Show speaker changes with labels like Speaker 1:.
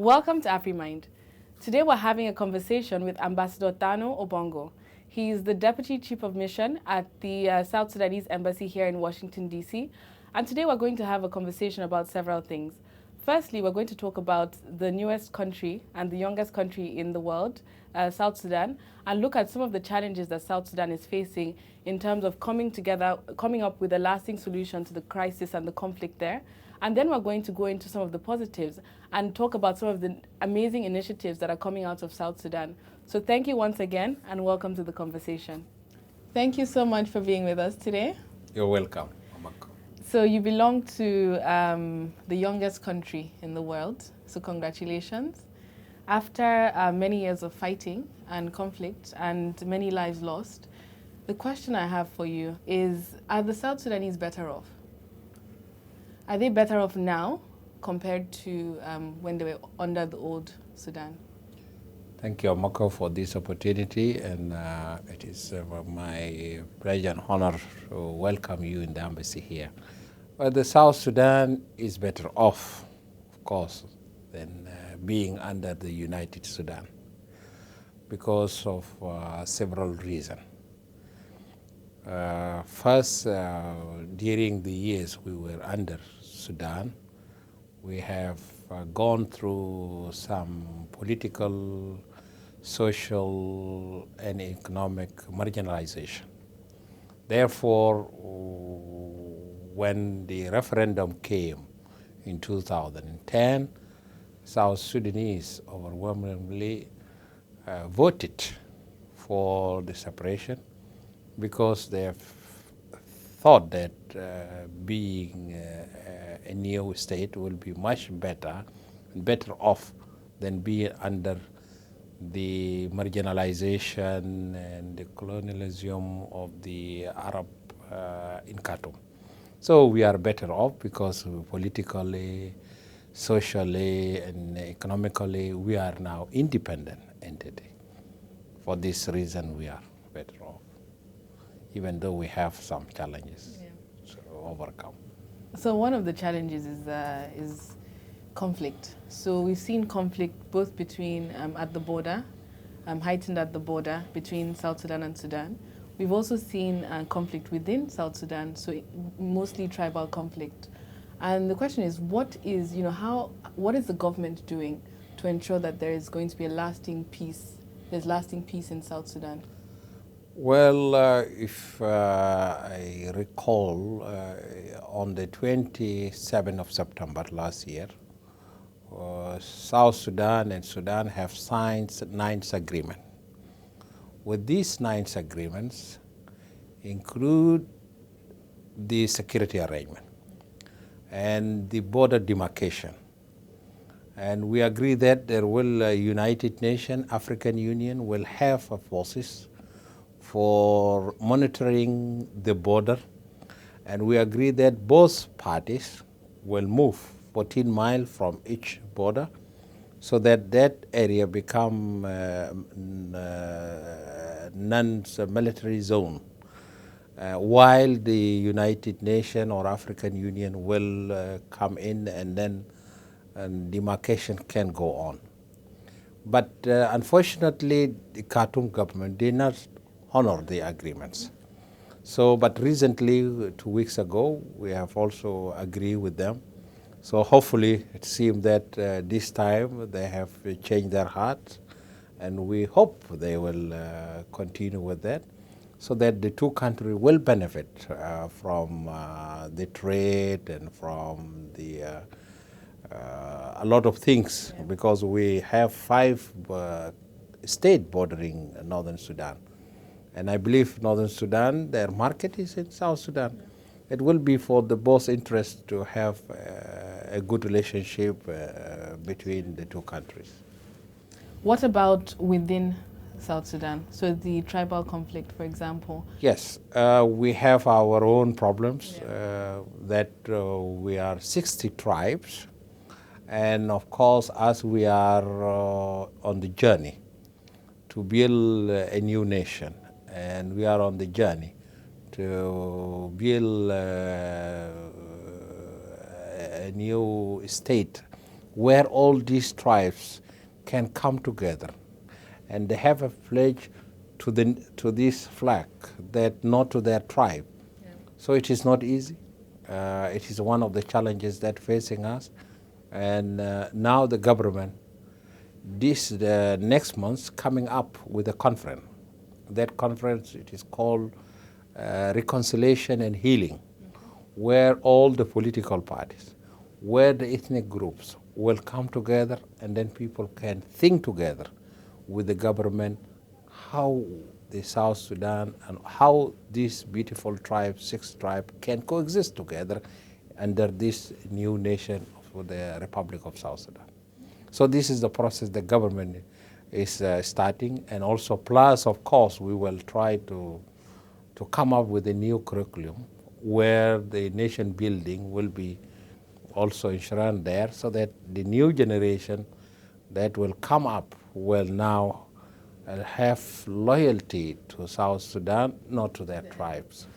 Speaker 1: Welcome to AfriMind. Today we're having a conversation with Ambassador Obongo. He is the Deputy Chief of Mission at the South Sudanese Embassy here in Washington, D.C. And today we're going to have a conversation about several things. Firstly, we're going to talk about the newest country and the youngest country in the world, South Sudan, and look at some of the challenges that South Sudan is facing in terms of coming up with a lasting solution to the crisis and the conflict there. And then we're going to go into some of the positives and talk about some of the amazing initiatives that are coming out of South Sudan. So thank you once again and welcome to the conversation. Thank you so much for being with us today.
Speaker 2: You're welcome, Obongo.
Speaker 1: So you belong to the youngest country in the world, so congratulations. After many years of fighting and conflict and many lives lost, the question I have for you is, are the South Sudanese better off? Are they better off now compared to when they were under the old Sudan?
Speaker 2: Thank you, Obongo, for this opportunity, and it is my pleasure and honor to welcome you in the embassy here. Well, the South Sudan is better off, of course, than being under the United Sudan because of several reasons. First, during the years we were under Sudan, we have gone through some political, social, and economic marginalization. Therefore, when the referendum came in 2010, South Sudanese overwhelmingly voted for the separation because they have thought that being a new state will be much better off than being under the marginalization and the colonialism of the Arab in Khartoum. So we are better off because politically, socially, and economically we are now independent entity. For this reason we are better off, even though we have some challenges to overcome.
Speaker 1: So one of the challenges is conflict. So we've seen conflict both between at the border, heightened at the border between South Sudan and Sudan. We've also seen conflict within South Sudan, so mostly tribal conflict. And the question is, what is the government doing to ensure that there is going to be a lasting peace? There's lasting peace in South Sudan.
Speaker 2: Well, if I recall, on the 27th of September last year, South Sudan and Sudan have signed 9 agreements. With these 9 agreements include the security arrangement and the border demarcation. And we agree that there will United Nations, African Union will have forces for monitoring the border, and we agree that both parties will move 14 miles from each border so that that area become non-military zone, while the United Nations or African Union will come in and then demarcation can go on. But unfortunately, the Khartoum government did not honor the agreements. So, but recently, 2 weeks ago, we have also agreed with them. So hopefully it seems that this time they have changed their hearts, and we hope they will continue with that so that the two countries will benefit from the trade and from the a lot of things, because we have 5 states bordering northern Sudan. And I believe northern Sudan, their market is in South Sudan. It will be for the both interests to have a good relationship between the two countries.
Speaker 1: What about within South Sudan? So the tribal conflict, for example.
Speaker 2: Yes, we have our own problems that we are 60 tribes. And of course, as we are on the journey to build a new nation, and we are on the journey to build a new state where all these tribes can come together and they have a pledge to this flag that not to their tribe. Yeah. So it is not easy. It is one of the challenges that facing us. And now the government, this next month, coming up with a conference. That conference, it is called Reconciliation and Healing, where all the political parties, where the ethnic groups will come together, and then people can think together with the government how the South Sudan and how these beautiful tribes, 6 tribes, can coexist together under this new nation of the Republic of South Sudan. So this is the process the government is starting, and also plus, of course, we will try to come up with a new curriculum where the nation building will be also enshrined there, so that the new generation that will come up will now have loyalty to South Sudan, not to their tribes.